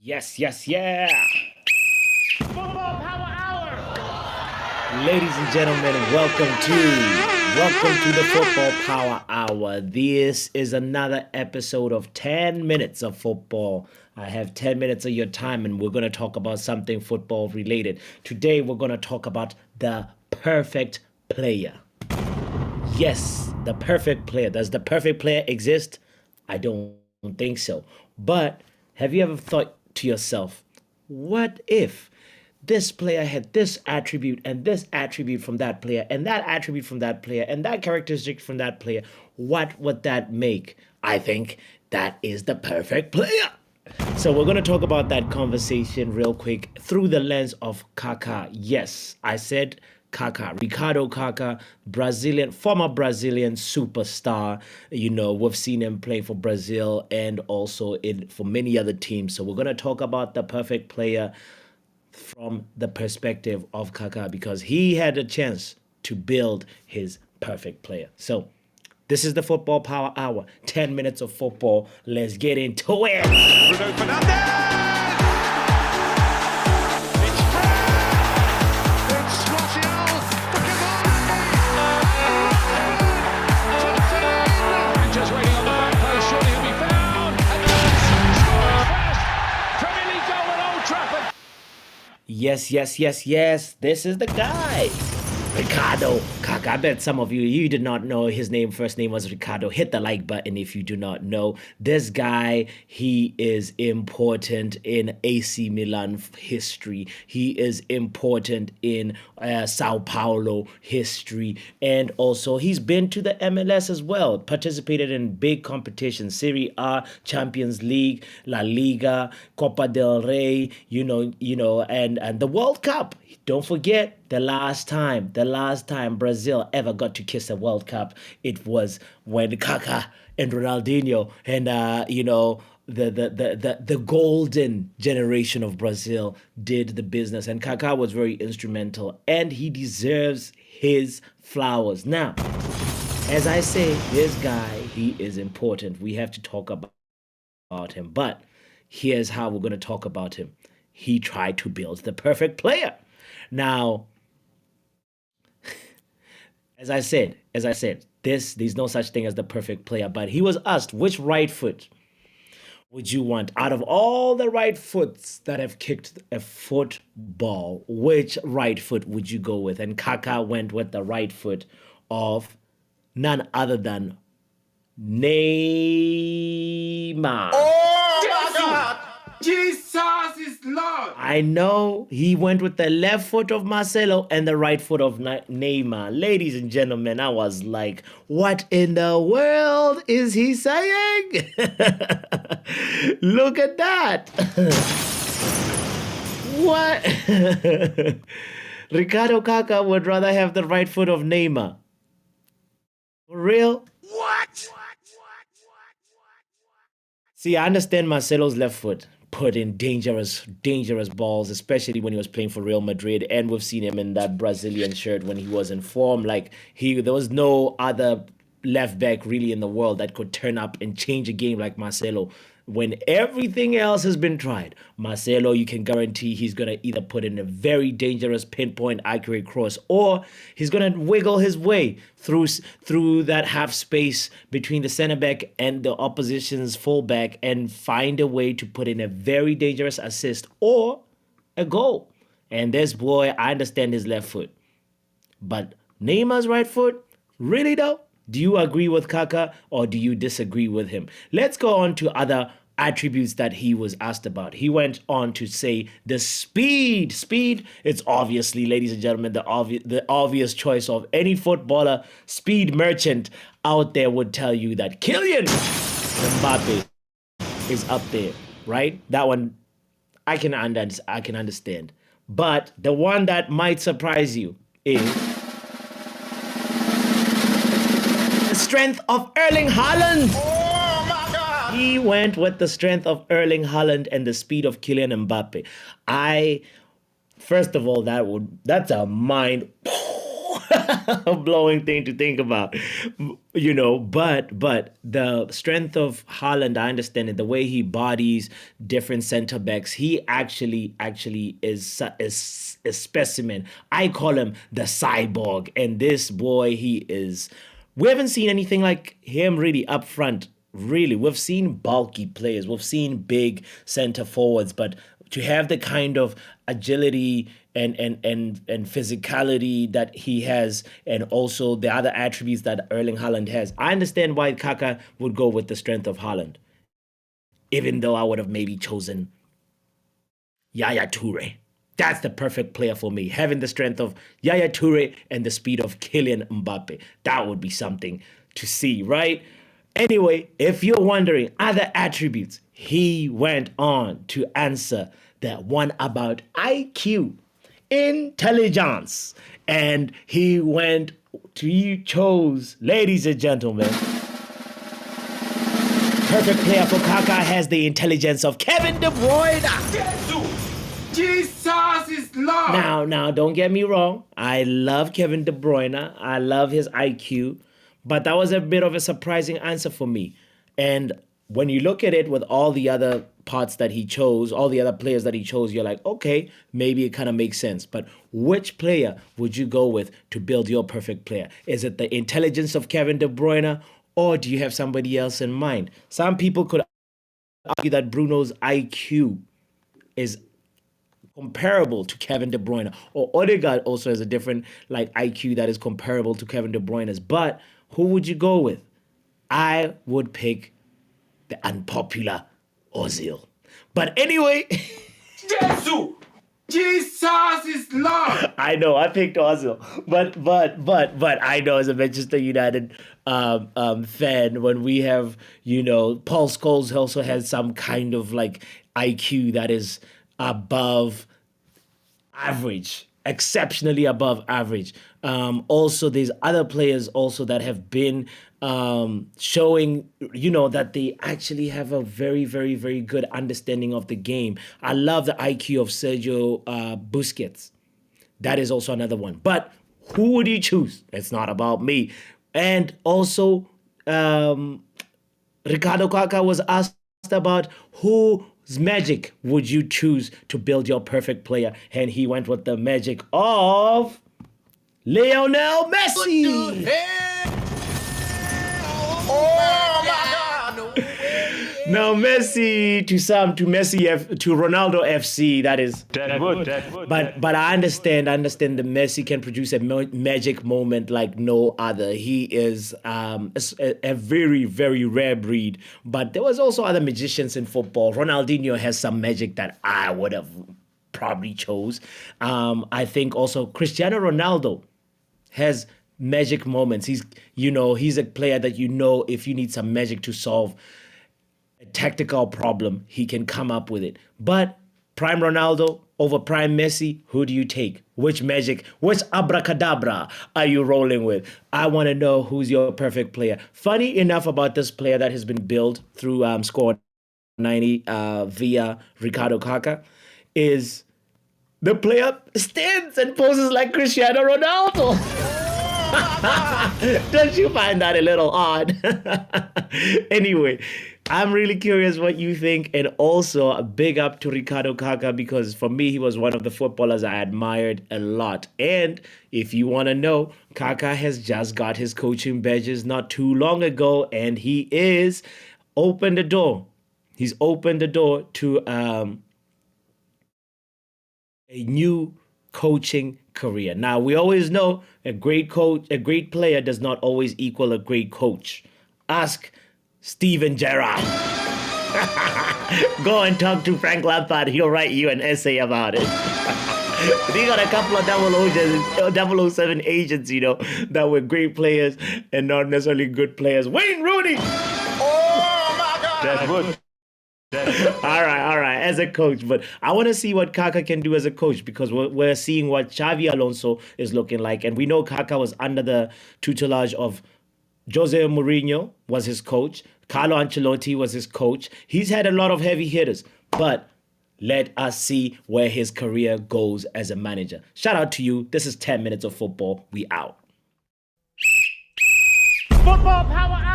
Yes, yes, yeah. Football Power Hour. Ladies and gentlemen, welcome to the Football Power Hour. This is another episode of 10 minutes of football. I have 10 minutes of your time and we're going to talk about something football related. Today we're going to talk about the perfect player. Yes, the perfect player. Does the perfect player exist? I don't think so. But have you ever thought to yourself, what if this player had this attribute and this attribute from that player and that attribute from that player and that characteristic from that player? What would that make? I think that is the perfect player. So we're going to talk about that conversation real quick through the lens of Kaka. Yes, I said Kaka, Ricardo Kaka, former Brazilian superstar. We've seen him play for Brazil and also for many other teams. So we're going to talk about the perfect player from the perspective of Kaka because he had a chance to build his perfect player. So this is the Football Power Hour. 10 minutes of football. Let's get into it. Bruno Fernandes. It's fair. It's Martial. The Cavani. Just waiting on the back post. Surely he'll be found. And scores first. Premier League goal at Old Trafford. Yes, yes, yes, yes. This is the guy. Ricardo Kaka. I bet some of you did not know his first name was Ricardo. Hit the like button if you do not know. This guy, he is important in AC Milan history. He is important in Sao Paulo history. And also he's been to the MLS as well. Participated in big competitions. Serie A, Champions League, La Liga, Copa del Rey, and the World Cup. Don't forget the last time Brazil ever got to kiss a World Cup, it was when Kaka and Ronaldinho and the golden generation of Brazil did the business, and Kaka was very instrumental, and he deserves his flowers. Now, as I say, this guy, he is important. We have to talk about him, but here's how we're going to talk about him. He tried to build the perfect player. Now, as I said, there's no such thing as the perfect player, but he was asked, which right foot would you want out of all the right foots that have kicked a football? Which right foot would you go with? And Kaka went with the right foot of none other than Neymar. Oh my God! Jesus is Lord! I know he went with the left foot of Marcelo and the right foot of Neymar. Ladies and gentlemen, I was like, what in the world is he saying? Look at that. What? Ricardo Kaka would rather have the right foot of Neymar. For real? What? See, I understand Marcelo's left foot put in dangerous balls, especially when he was playing for Real Madrid, and we've seen him in that Brazilian shirt when he was in form. Like there was no other left back really in the world that could turn up and change a game like Marcelo. When everything else has been tried, Marcelo, you can guarantee he's going to either put in a very dangerous pinpoint accurate cross, or he's going to wiggle his way through that half space between the center back and the opposition's fullback and find a way to put in a very dangerous assist or a goal. And this boy, I understand his left foot, but Neymar's right foot, really though? Do you agree with Kaka or do you disagree with him? Let's go on to other attributes that he was asked about. He went on to say the speed. It's obviously, ladies and gentlemen, the obvious choice of any footballer. Speed merchant out there would tell you that Kylian Mbappe is up there, right? That one I can understand. But the one that might surprise you is the strength of Erling Haaland. Oh my God! He went with the strength of Erling Haaland and the speed of Kylian Mbappe. First of all, that's a mind. a blowing thing to think about, but the strength of Haaland, I understand it. The way he bodies different center backs, he actually is a specimen. I call him the cyborg, and this boy, he is. We haven't seen anything like him really up front. Really, we've seen bulky players, we've seen big center forwards, but to have the kind of agility and physicality that he has, and also the other attributes that Erling Haaland has, I understand why Kaka would go with the strength of Haaland, even though I would have maybe chosen Yaya Toure. That's the perfect player for me. Having the strength of Yaya Toure and the speed of Kylian Mbappe. That would be something to see, right? Anyway, if you're wondering other attributes, he went on to answer that one about IQ, intelligence. And he chose, ladies and gentlemen, perfect player for Kaka has the intelligence of Kevin De Bruyne. Jesus is Lord. Now, don't get me wrong. I love Kevin De Bruyne. I love his IQ. But that was a bit of a surprising answer for me. And when you look at it with all the other parts that he chose, all the other players that he chose, you're like, okay, maybe it kind of makes sense. But which player would you go with to build your perfect player? Is it the intelligence of Kevin De Bruyne, or do you have somebody else in mind? Some people could argue that Bruno's IQ is comparable to Kevin De Bruyne, or Odegaard also has a different IQ that is comparable to Kevin De Bruyne's. But who would you go with? I would pick the unpopular Ozil. But anyway, Jesus is Lord. I know I picked Ozil, but I know as a Manchester United fan, when we have Paul Scholes also has some kind of IQ that is above average, exceptionally above average. Also, there's other players also that have been showing, that they actually have a very, very, very good understanding of the game. I love the IQ of Sergio Busquets. That is also another one. But who would you choose? It's not about me. And also, Ricardo Kaka was asked about whose magic would you choose to build your perfect player, and he went with the magic of Lionel Messi. Oh my God. Now Messi to Ronaldo FC, that is. But I understand the Messi can produce a magic moment like no other. He is a very, very rare breed. But there was also other magicians in football. Ronaldinho has some magic that I would have probably chose. I think also Cristiano Ronaldo has magic moments. He's a player that if you need some magic to solve a tactical problem, he can come up with it. But prime Ronaldo over prime Messi, who do you take? Which magic, which abracadabra are you rolling with? I want to know who's your perfect player. Funny enough about this player that has been built through Score 90 via Ricardo Kaka is the player stands and poses like Cristiano Ronaldo. Don't you find that a little odd? Anyway, I'm really curious what you think, and also a big up to Ricardo Kaka, because for me, he was one of the footballers I admired a lot. And if you want to know, Kaka has just got his coaching badges not too long ago, and he is opened the door. He's opened the door to a new coaching career. Now, we always know a great player does not always equal a great coach. Ask Steven Gerrard. Go and talk to Frank Lampard. He'll write you an essay about it. We got a couple of 007 agents, that were great players and not necessarily good players. Wayne Rooney. Oh my God. That's good. All right, as a coach. But I want to see what Kaka can do as a coach, because we're seeing what Xavi Alonso is looking like. And we know Kaka was under the tutelage of Jose Mourinho was his coach. Carlo Ancelotti was his coach. He's had a lot of heavy hitters. But let us see where his career goes as a manager. Shout out to you. This is 10 Minutes of Football. We out. Football Power